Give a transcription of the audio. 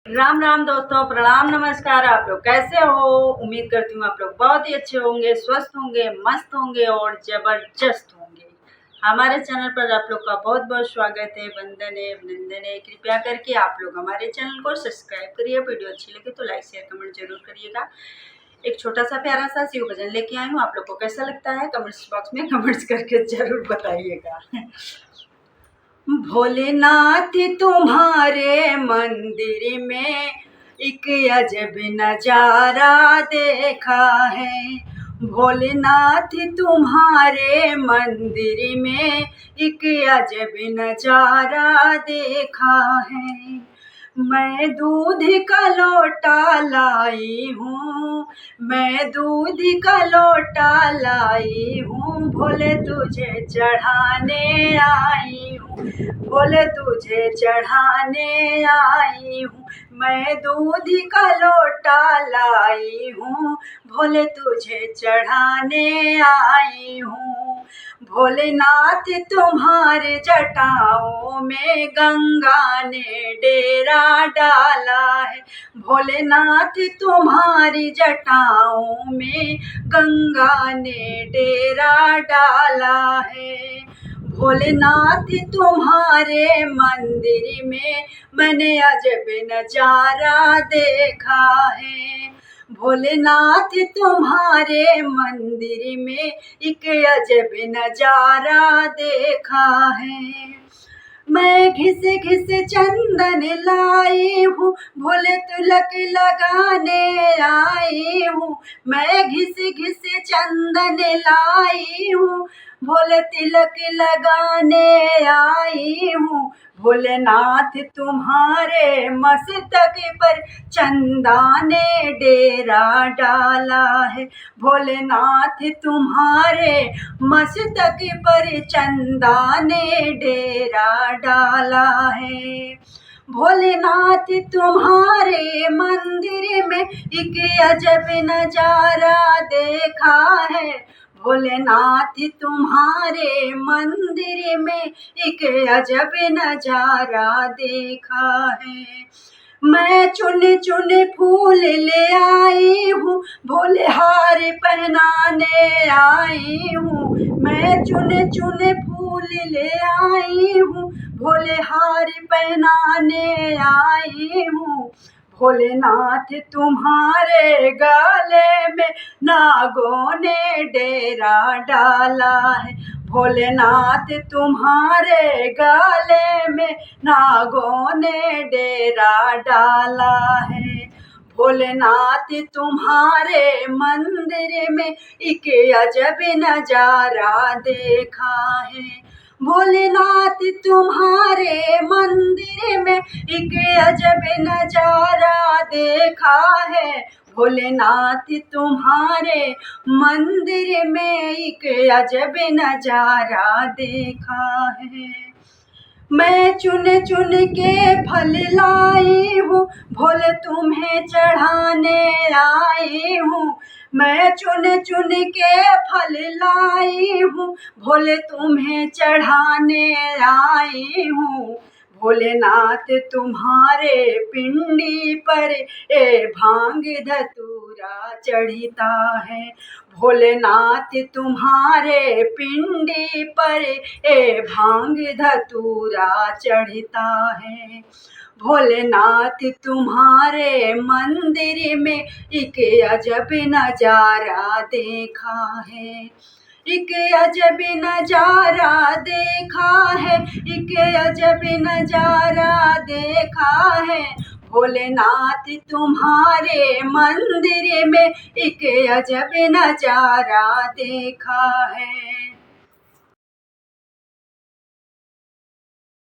राम राम दोस्तों, प्रणाम, नमस्कार। आप लोग कैसे हो? उम्मीद करती हूँ आप लोग बहुत ही अच्छे होंगे, स्वस्थ होंगे, मस्त होंगे और जबरदस्त होंगे। हमारे चैनल पर आप लोग का बहुत बहुत स्वागत है। वंदने अभिनंदने। कृपया करके आप लोग हमारे चैनल को सब्सक्राइब करिए। वीडियो अच्छी लगे तो लाइक शेयर कमेंट जरूर करिएगा। एक छोटा सा प्यारा सा शिव भजन लेके आई हूँ। आप लोग को कैसा लगता है कमेंट्स बॉक्स में कमेंट्स करके जरूर बताइएगा। भोलेनाथ तुम्हारे मंदिर में एक अजब नजारा देखा है। भोलेनाथ तुम्हारे मंदिर में एक अजब नजारा देखा है। मैं दूध का लोटा लाई हूँ, मैं दूध का लोटा लाई हूँ, भोले तुझे चढ़ाने आई हूँ, भोले तुझे चढ़ाने आई हूँ। मैं दूध का लोटा लाई हूँ, भोले तुझे चढ़ाने आई हूँ। भोलेनाथ तुम्हारे जटाओं में गंगा ने डेरा डाला है। भोलेनाथ तुम्हारी जटाओं में गंगा ने डेरा डाला है। भोलेनाथ तुम्हारे मंदिर में मैंने अजब नजारा देखा है। भोलेनाथ तुम्हारे मंदिर में एक अजब नजारा देखा है। मैं घिस घिस चंदन लाई हूँ, भोले तिलक लगाने आई हूँ। मैं घिस घिस चंदन लाई हूँ, भोले तिलक लगाने आई हूँ। भोलेनाथ तुम्हारे मस्तक पर चंदा ने डेरा डाला है। भोलेनाथ तुम्हारे मस्तक पर चंदा ने डेरा डाला है। भोलेनाथ तुम्हारे मंदिर में एक अजब नजारा देखा है। भोलेनाथ तुम्हारे मंदिर में एक अजब नजारा देखा है। मैं चुन चुन फूल ले आई हूँ, भोले हार पहनाने आई हूँ। मैं चुन चुन फूल ले आई हूँ, भोले हार पहनाने आई हूँ। भोलेनाथ तुम्हारे गले में नागों ने डेरा डाला है। भोलेनाथ तुम्हारे गले में नागों ने डेरा डाला है। भोलेनाथ तुम्हारे मंदिर में एक अजब नजारा देखा है। भोलेनाथ तुम्हारे मंदिर में एक अजब नजारा देखा है। भोलेनाथ तुम्हारे मंदिर में एक अजब नजारा देखा है। मैं चुन चुन के फल लाई हूँ, भोले तुम्हें चढ़ाने आई हूँ। मैं चुन चुन के फल लाई हूँ, भोले तुम्हें चढ़ाने आई हूँ। भोलेनाथ तुम्हारे पिंडी पर भांग धतूरा चढ़ता है। भोलेनाथ तुम्हारे पिंडी पर भांग धतूरा चढ़ता है। भोलेनाथ तुम्हारे मंदिर में एक अजब नजारा देखा है। एक अजब नजारा देखा है, एक अजब नजारा देखा है। भोलेनाथ तुम्हारे मंदिर में एक अजब नजारा देखा है।